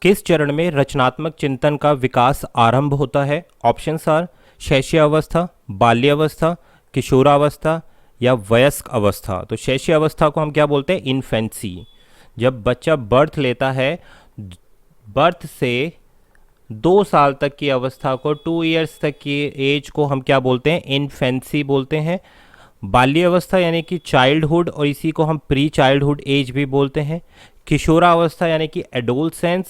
किस चरण में रचनात्मक चिंतन का विकास आरंभ होता है? ऑप्शंस आर शैशवावस्था, बाल्यावस्था, किशोरावस्था या वयस्क अवस्था। तो शैशवावस्था को हम क्या बोलते हैं? इन्फेंसी। जब बच्चा बर्थ लेता है, बर्थ से 2 साल तक की अवस्था को, 2 इयर्स तक की एज को हम क्या बोलते हैं? इन्फेंसी बोलते हैं। बाल्यावस्था यानी कि चाइल्डहुड, और इसी को हम प्री चाइल्डहुड एज भी बोलते हैं। किशोरावस्था यानी कि एडोलसेंस,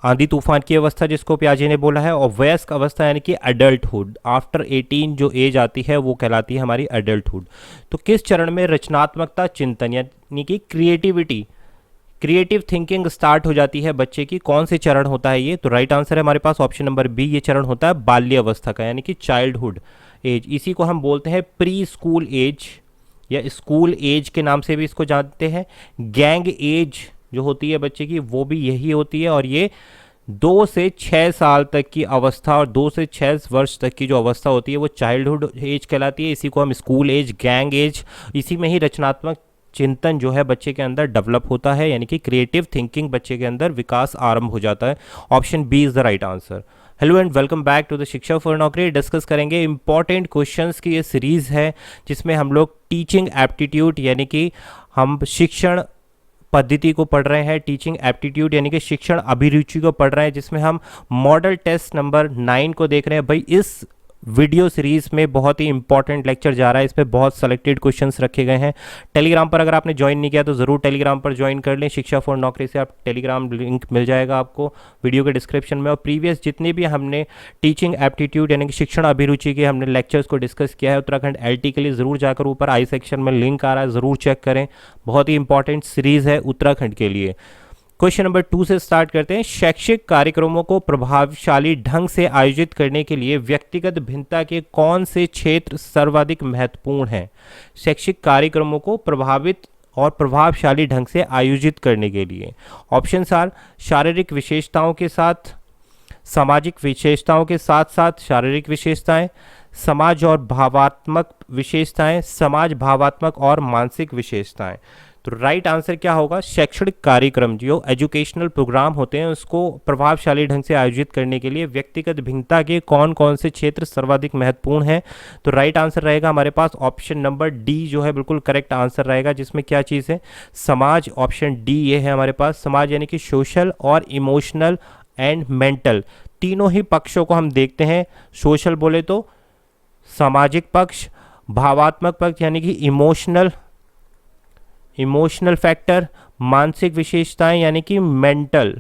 आंधी तूफान की अवस्था जिसको प्याजे ने बोला है। और वयस्क अवस्था यानी कि एडल्टहुड, आफ्टर 18 जो एज आती है वो कहलाती है हमारी एडल्टहुड। तो किस चरण में रचनात्मकता चिंतन यानी कि क्रिएटिव थिंकिंग स्टार्ट हो जाती है बच्चे की? कौन से चरण होता है ये? तो राइट आंसर है हमारे पास ऑप्शन नंबर बी, ये चरण होता है बाल्य अवस्था का, यानी कि चाइल्डहुड एज। इसी को हम बोलते हैं प्री स्कूल एज या स्कूल एज के नाम से भी इसको जानते हैं। गैंग एज जो होती है बच्चे की वो भी यही होती है, और ये 2 से 6 साल तक की अवस्था और 2 से 6 वर्ष तक की जो अवस्था होती है वो चाइल्डहुड एज कहलाती है। इसी को हम स्कूल एज, गैंग एज, इसी में ही रचनात्मक चिंतन जो है बच्चे के अंदर डेवलप होता है, यानी कि क्रिएटिव थिंकिंग बच्चे के अंदर विकास आरंभ हो जाता है। Option B is the right answer. Hello and welcome back to the Shiksha for Naukri. Discuss करेंगे इंपॉर्टेंट क्वेश्चंस की ये सीरीज है जिसमें हम लोग टीचिंग एप्टीट्यूड यानी कि हम शिक्षण पद्धति को पढ़ रहे हैं, टीचिंग एप्टीट्यूड यानी कि शिक्षण अभिरुचि को पढ़ रहे हैं, जिसमें हम मॉडल टेस्ट नंबर 9 को देख रहे हैं। भाई इस वीडियो सीरीज में बहुत ही इंपॉर्टेंट लेक्चर जा रहा है, इस पे बहुत सेलेक्टेड क्वेश्चंस रखे गए हैं। टेलीग्राम पर अगर आपने ज्वाइन नहीं किया तो ज़रूर टेलीग्राम पर ज्वाइन कर लें। शिक्षा फॉर नौकरी से आप टेलीग्राम लिंक मिल जाएगा आपको वीडियो के डिस्क्रिप्शन में। और प्रीवियस जितने भी हमने टीचिंग एप्टीट्यूड यानी कि शिक्षण अभिरुचि के हमने लेक्चर्स को डिस्कस किया है उत्तराखंड LT के लिए, ज़रूर जाकर ऊपर आई सेक्शन में लिंक आ रहा है, ज़रूर चेक करें। बहुत ही इंपॉर्टेंट सीरीज़ है उत्तराखंड के लिए। क्वेश्चन नंबर 2 से स्टार्ट करते हैं। शैक्षिक कार्यक्रमों को प्रभावशाली ढंग से आयोजित करने के लिए व्यक्तिगत भिन्नता के कौन से क्षेत्र सर्वाधिक महत्वपूर्ण हैं? शैक्षिक कार्यक्रमों को प्रभावित और प्रभावशाली ढंग से आयोजित करने के लिए ऑप्शंस आर शारीरिक विशेषताओं के साथ, सामाजिक विशेषताओं के साथ साथ शारीरिक विशेषताएं, समाज और भावात्मक विशेषताएं, समाज भावात्मक और मानसिक विशेषताएं। तो राइट आंसर क्या होगा? शैक्षणिक कार्यक्रम जो एजुकेशनल प्रोग्राम होते हैं उसको प्रभावशाली ढंग से आयोजित करने के लिए व्यक्तिगत भिन्नता के कौन कौन से क्षेत्र सर्वाधिक महत्वपूर्ण हैं? तो राइट आंसर रहेगा हमारे पास ऑप्शन नंबर डी जो है बिल्कुल करेक्ट आंसर रहेगा, जिसमें क्या चीज़ है? समाज। ऑप्शन डी ये है हमारे पास। समाज यानी कि सोशल और इमोशनल एंड मेंटल, तीनों ही पक्षों को हम देखते हैं। सोशल बोले तो सामाजिक पक्ष, भावात्मक पक्ष यानी कि इमोशनल फैक्टर, मानसिक विशेषताएं यानी कि मेंटल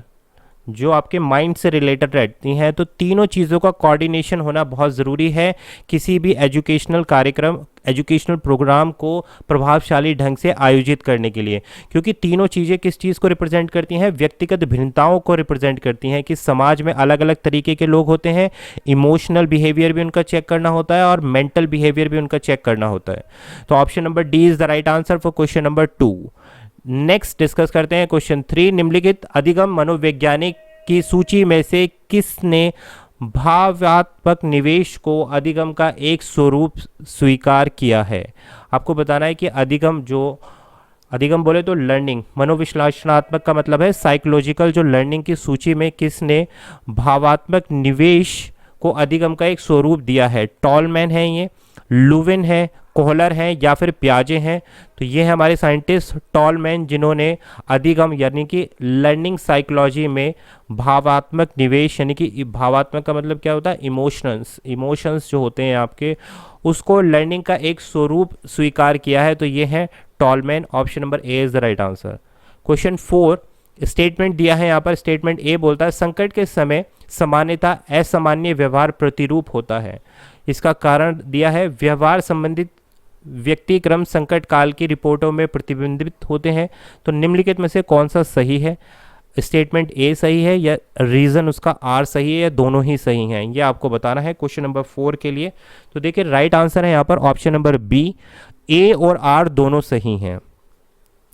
जो आपके माइंड से रिलेटेड रहती हैं। तो तीनों चीज़ों का कोऑर्डिनेशन होना बहुत ज़रूरी है किसी भी एजुकेशनल कार्यक्रम, एजुकेशनल प्रोग्राम को प्रभावशाली ढंग से आयोजित करने के लिए, क्योंकि तीनों चीज़ें किस चीज़ को रिप्रेजेंट करती हैं? व्यक्तिगत भिन्नताओं को रिप्रेजेंट करती हैं कि समाज में अलग अलग तरीके के लोग होते हैं, इमोशनल बिहेवियर भी उनका चेक करना होता है और मेंटल बिहेवियर भी उनका चेक करना होता है। तो option number D is the right answer for question number 2। Next discuss करते हैं क्वेश्चन 3। निम्नलिखित अधिगम मनोवैज्ञानिक की सूची में से किसने भावात्मक निवेश को अधिगम का एक स्वरूप स्वीकार किया है? आपको बताना है कि अधिगम बोले तो लर्निंग, मनोविश्लेषणात्मक का मतलब है साइकोलॉजिकल, जो लर्निंग की सूची में किसने भावात्मक निवेश को अधिगम का एक स्वरूप दिया है? टॉलमैन है, ये लुविन है, कोहलर हैं या फिर प्याजे हैं? तो ये है हमारे साइंटिस्ट टॉलमैन, जिन्होंने अधिगम यानी कि लर्निंग साइकोलॉजी में भावात्मक निवेश यानी कि भावात्मक का मतलब क्या होता है? इमोशंस जो होते हैं आपके, उसको लर्निंग का एक स्वरूप स्वीकार किया है। तो ये है tall man. Option number A is the right answer. Question 4 statement दिया है यहाँ पर। स्टेटमेंट ए बोलता है संकट के समय सामान्यतः असामान्य व्यवहार प्रतिरूप होता है। इसका कारण दिया है व्यवहार संबंधित व्यक्तिक्रम संकट काल की रिपोर्टों में प्रतिबिंबित होते हैं। तो निम्नलिखित में से कौन सा सही है? स्टेटमेंट ए सही है या रीज़न उसका आर सही है या दोनों ही सही हैं? ये आपको बताना है क्वेश्चन नंबर 4 के लिए। तो देखिए राइट आंसर है यहाँ पर ऑप्शन नंबर बी, ए और आर दोनों सही हैं।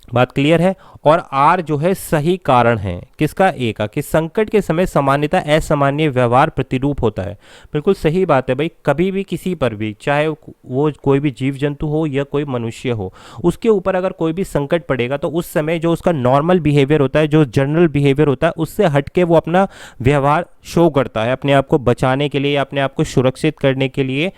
बात क्लियर है। और आर जो है सही कारण है किसका, ए का, कि संकट के समय सामान्यता असामान्य व्यवहार प्रतिरूप होता है। बिल्कुल सही बात है भाई, कभी भी किसी पर भी, चाहे वो कोई भी जीव जंतु हो या कोई मनुष्य हो, उसके ऊपर अगर कोई भी संकट पड़ेगा तो उस समय जो उसका नॉर्मल बिहेवियर होता है, जो जनरल बिहेवियर होता है, उससे हटके वो अपना व्यवहार शो करता है अपने आप को बचाने के लिए, अपने आप को सुरक्षित करने के लिए।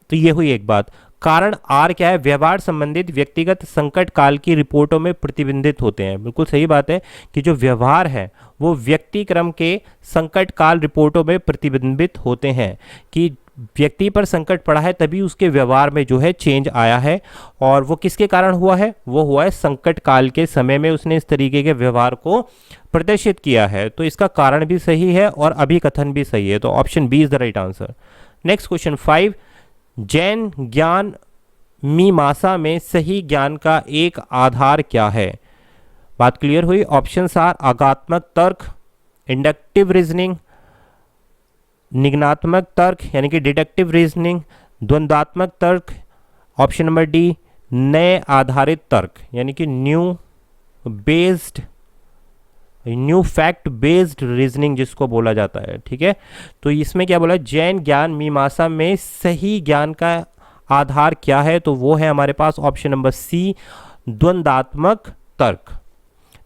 तो ये हुई एक बात। कारण आर क्या है, व्यवहार संबंधित व्यक्तिगत संकट काल की रिपोर्टों में प्रतिबिंबित होते हैं। बिल्कुल सही बात है कि जो व्यवहार है वो व्यक्ति क्रम के संकट काल रिपोर्टों में प्रतिबिंबित होते हैं, कि व्यक्ति पर संकट पड़ा है तभी उसके व्यवहार में जो है चेंज आया है। और वो किसके कारण हुआ है, वो हुआ है संकट काल के समय में उसने इस तरीके के व्यवहार को प्रदर्शित किया है। तो इसका कारण भी सही है और अभिकथन भी सही है, तो option B is the right answer. Next question 5, Jain ज्ञान मीमांसा में सही ज्ञान का एक आधार क्या है। बात क्लियर हुई। ऑप्शंस आर आगात्मक तर्क, इंडक्टिव रीजनिंग, निगनात्मक तर्क यानी कि डिडक्टिव रीजनिंग, द्वंद्वात्मक तर्क, ऑप्शन नंबर डी नए आधारित तर्क यानी कि न्यू फैक्ट बेस्ड रीजनिंग जिसको बोला जाता है। ठीक है, तो इसमें क्या बोला, जैन ज्ञान मीमांसा में सही ज्ञान का आधार क्या है, तो वो है हमारे पास ऑप्शन नंबर सी द्वंद्वात्मक तर्क।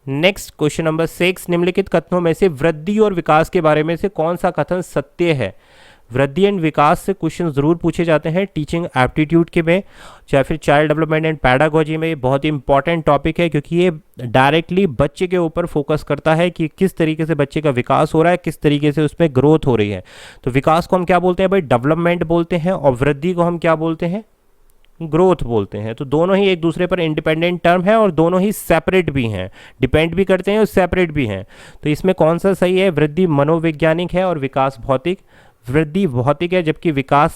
नेक्स्ट क्वेश्चन नंबर 6, निम्नलिखित कथनों में से वृद्धि और विकास के बारे में से कौन सा कथन सत्य है। वृद्धि एंड विकास से क्वेश्चन जरूर पूछे जाते हैं टीचिंग एप्टीट्यूड के में, चाहे फिर चाइल्ड डेवलपमेंट एंड पैडागोजी में। बहुत ही इंपॉर्टेंट टॉपिक है क्योंकि ये डायरेक्टली बच्चे के ऊपर फोकस करता है कि किस तरीके से बच्चे का विकास हो रहा है, किस तरीके से उसमें ग्रोथ हो रही है। तो विकास को हम क्या बोलते हैं भाई, डेवलपमेंट बोलते हैं, और वृद्धि को हम क्या बोलते हैं, ग्रोथ बोलते हैं। तो दोनों ही एक दूसरे पर इंडिपेंडेंट टर्म है और दोनों ही सेपरेट भी हैं, डिपेंड भी करते हैं और सेपरेट भी हैं। तो इसमें कौन सा सही है, वृद्धि मनोवैज्ञानिक है और विकास भौतिक। वृद्धि भौतिक है जबकि विकास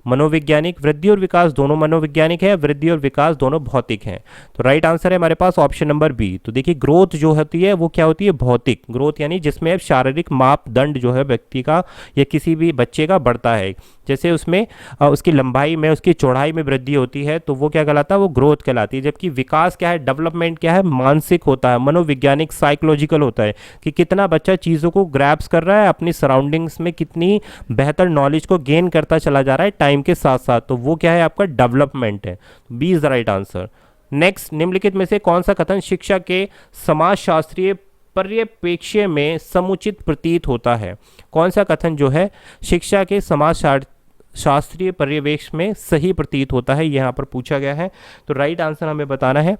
मनोवैज्ञानिक। वृद्धि और विकास दोनों मनोवैज्ञानिक है, वृद्धि और विकास दोनों भौतिक हैं। तो राइट आंसर है हमारे पास ऑप्शन नंबर बी। तो देखिए ग्रोथ जो होती है वो क्या होती है, भौतिक ग्रोथ, यानी जिसमें शारीरिक मापदंड जो है व्यक्ति का या किसी भी बच्चे का बढ़ता है। जैसे उसमें उसकी लंबाई में, उसकी चौड़ाई में वृद्धि होती है तो वो क्या कहलाता है, वो ग्रोथ कहलाती है। जबकि विकास क्या है, डेवलपमेंट क्या है, मानसिक होता है, मनोवैज्ञानिक साइकोलॉजिकल होता है, कि कितना बच्चा चीज़ों को ग्रैब्स कर रहा है, अपनी सराउंडिंग्स में कितनी बेहतर नॉलेज को गेन करता चला जा रहा है टाइम के साथ साथ। तो वो क्या है, आपका डेवलपमेंट है। B is the right answer. Next, निम्नलिखित में से कौन सा कथन शिक्षा के समाजशास्त्रीय परिप्रेक्ष्य में समुचित प्रतीत होता है। कौन सा कथन जो है शिक्षा के समाजशास्त्रीय परिवेश में सही प्रतीत होता है, यहाँ पर पूछा गया है। तो राइट आंसर हमें बताना है।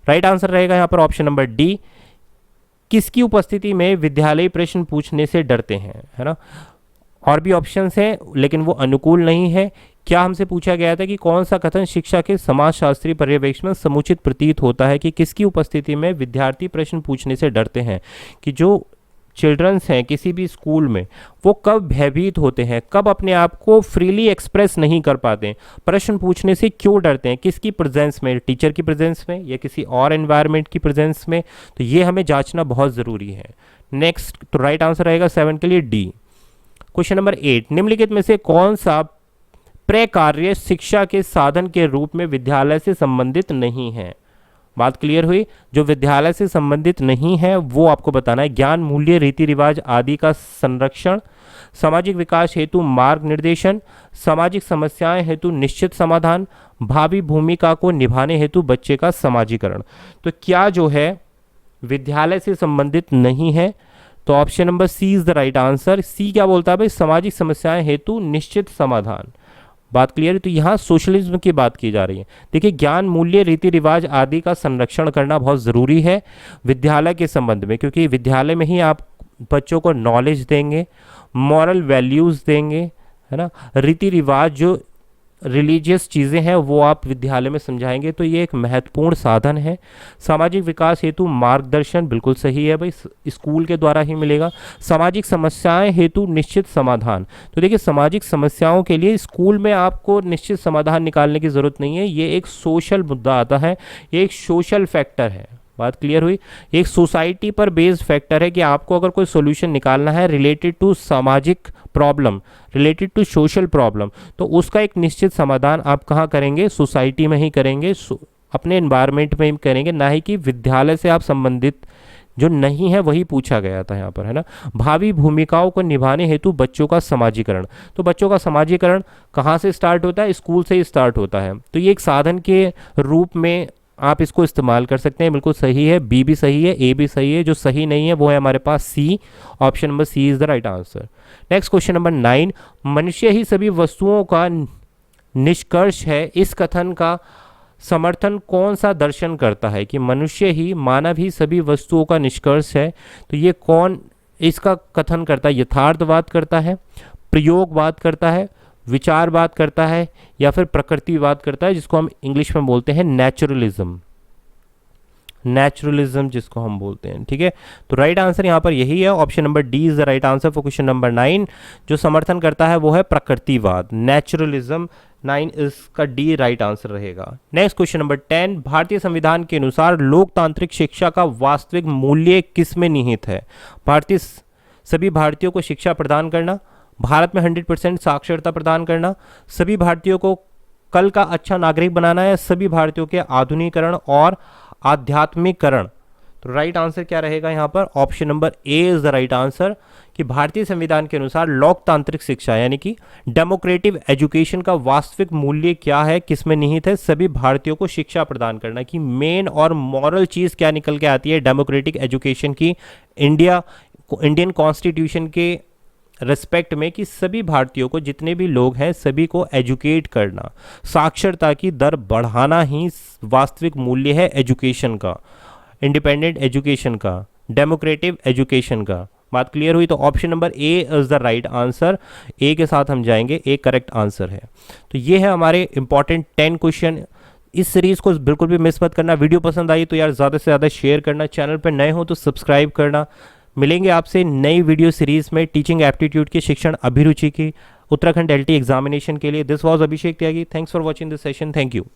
राइट आंसर रहेगा यहाँ पर ऑप्शन नंबर डी, किसकी उपस्थिति में विद्यालयी प्रश्न पूछने से डरते हैं, है ना। और भी ऑप्शंस हैं लेकिन वो अनुकूल नहीं है। क्या हमसे पूछा गया था कि कौन सा कथन शिक्षा के समाजशास्त्रीय पर्यवेक्षण में समुचित प्रतीत होता है, कि किसकी उपस्थिति में विद्यार्थी प्रश्न पूछने से डरते हैं, कि जो चिल्ड्रंस हैं किसी भी स्कूल में वो कब भयभीत होते हैं, कब अपने आप को फ्रीली एक्सप्रेस नहीं कर पाते, प्रश्न पूछने से क्यों डरते हैं, किसकी प्रेजेंस में, टीचर की प्रेजेंस में या किसी और एनवायरनमेंट की प्रेजेंस में। तो ये हमें जांचना बहुत ज़रूरी है। नेक्स्ट, तो राइट आंसर रहेगा 7 के लिए डी। क्वेश्चन नंबर 8, निम्नलिखित में से कौन सा प्रकार्य शिक्षा के साधन के रूप में विद्यालय से संबंधित नहीं है। बात क्लियर हुई। जो विद्यालय से संबंधित नहीं है वो आपको बताना है। ज्ञान, मूल्य, रीति रिवाज आदि का संरक्षण, सामाजिक विकास हेतु मार्ग निर्देशन, सामाजिक समस्याएं हेतु निश्चित समाधान, भावी भूमिका को निभाने हेतु बच्चे का समाजीकरण। तो क्या जो है विद्यालय से संबंधित नहीं है, तो option number C is the right answer. C क्या बोलता है भाई, सामाजिक समस्याएं हेतु निश्चित समाधान। बात क्लियर है। तो यहाँ सोशलिज्म की बात की जा रही है। देखिए ज्ञान, मूल्य, रीति रिवाज आदि का संरक्षण करना बहुत ज़रूरी है विद्यालय के संबंध में, क्योंकि विद्यालय में ही आप बच्चों को नॉलेज देंगे, मॉरल वैल्यूज़ देंगे, है ना। रीति रिवाज जो रिलीजियस चीज़ें हैं वो आप विद्यालय में समझाएंगे, तो ये एक महत्वपूर्ण साधन है। सामाजिक विकास हेतु मार्गदर्शन, बिल्कुल सही है भाई, स्कूल के द्वारा ही मिलेगा। सामाजिक समस्याएं हेतु निश्चित समाधान, तो देखिए सामाजिक समस्याओं के लिए स्कूल में आपको निश्चित समाधान निकालने की ज़रूरत नहीं है, ये एक सोशल मुद्दा आता है, ये एक सोशल फैक्टर है। बात क्लियर हुई। एक सोसाइटी पर बेस्ड फैक्टर है कि आपको अगर कोई सॉल्यूशन निकालना है रिलेटेड टू सामाजिक problem, related to social problem, तो उसका एक निश्चित समाधान आप कहाँ करेंगे, सोसाइटी में ही करेंगे, अपने एनवायरनमेंट में करेंगे, ना ही कि विद्यालय से आप संबंधित जो नहीं है वही पूछा गया था यहाँ पर, है ना। भावी भूमिकाओं को निभाने हेतु बच्चों का समाजीकरण, तो बच्चों का समाजीकरण कहाँ से स्टार्ट होता है, स्कूल से ही स्टार्ट होता है। तो ये एक साधन के रूप में आप इसको इस्तेमाल कर सकते हैं। बिल्कुल सही है, बी भी सही है, ए भी सही है। जो सही नहीं है वो है हमारे पास C, option number C is the right answer. Next question number 9, मनुष्य ही सभी वस्तुओं का निष्कर्ष है, इस कथन का समर्थन कौन सा दर्शन करता है कि मनुष्य ही, मानव ही सभी वस्तुओं का निष्कर्ष है। तो ये कौन इसका कथन करता है, यथार्थवाद करता है, प्रयोगवाद करता है, विचारवाद करता है, या फिर प्रकृतिवाद करता है, जिसको हम इंग्लिश में बोलते हैं नेचुरलिज्म, नेचुरलिज्म जिसको हम बोलते हैं, ठीक है। तो राइट आंसर यहाँ पर यही है, option number D is the right answer for question number 9। जो समर्थन करता है वो है प्रकृतिवाद, नेचुरलिज्म। 9 इसका डी राइट आंसर रहेगा। नेक्स्ट क्वेश्चन नंबर 10, भारतीय संविधान के अनुसार लोकतांत्रिक शिक्षा का वास्तविक मूल्य किसमें निहित है। सभी भारतीयों को शिक्षा प्रदान करना, भारत में 100% साक्षरता प्रदान करना, सभी भारतीयों को कल का अच्छा नागरिक बनाना, या सभी भारतीयों के आधुनिकीकरण और आध्यात्मिकरण। तो राइट आंसर क्या रहेगा यहाँ पर, option number A is the right answer कि भारतीय संविधान के अनुसार लोकतांत्रिक शिक्षा यानी कि डेमोक्रेटिक एजुकेशन का वास्तविक मूल्य क्या है, किसमें निहित है, सभी भारतीयों को शिक्षा प्रदान करना। कि मेन और मॉरल चीज़ क्या निकल के आती है डेमोक्रेटिक एजुकेशन की, इंडियन कॉन्स्टिट्यूशन के रिस्पेक्ट में, कि सभी भारतीयों को, जितने भी लोग हैं सभी को एजुकेट करना, साक्षरता की दर बढ़ाना ही वास्तविक मूल्य है एजुकेशन का, इंडिपेंडेंट एजुकेशन का, डेमोक्रेटिक एजुकेशन का। बात क्लियर हुई। तो option number A is the right answer, A के साथ हम जाएंगे, ए करेक्ट आंसर है। तो ये है हमारे इंपॉर्टेंट 10 क्वेश्चन। इस सीरीज़ को बिल्कुल भी मिस मत करना। वीडियो पसंद आई तो यार ज़्यादा से ज़्यादा शेयर करना, चैनल पर नए हो तो सब्सक्राइब करना। मिलेंगे आपसे नई वीडियो सीरीज में टीचिंग एप्टीट्यूड की, शिक्षण अभिरुचि की, उत्तराखंड LT एग्जामिनेशन के लिए। This was Abhishek Tyagi. Thanks for watching this session. Thank you.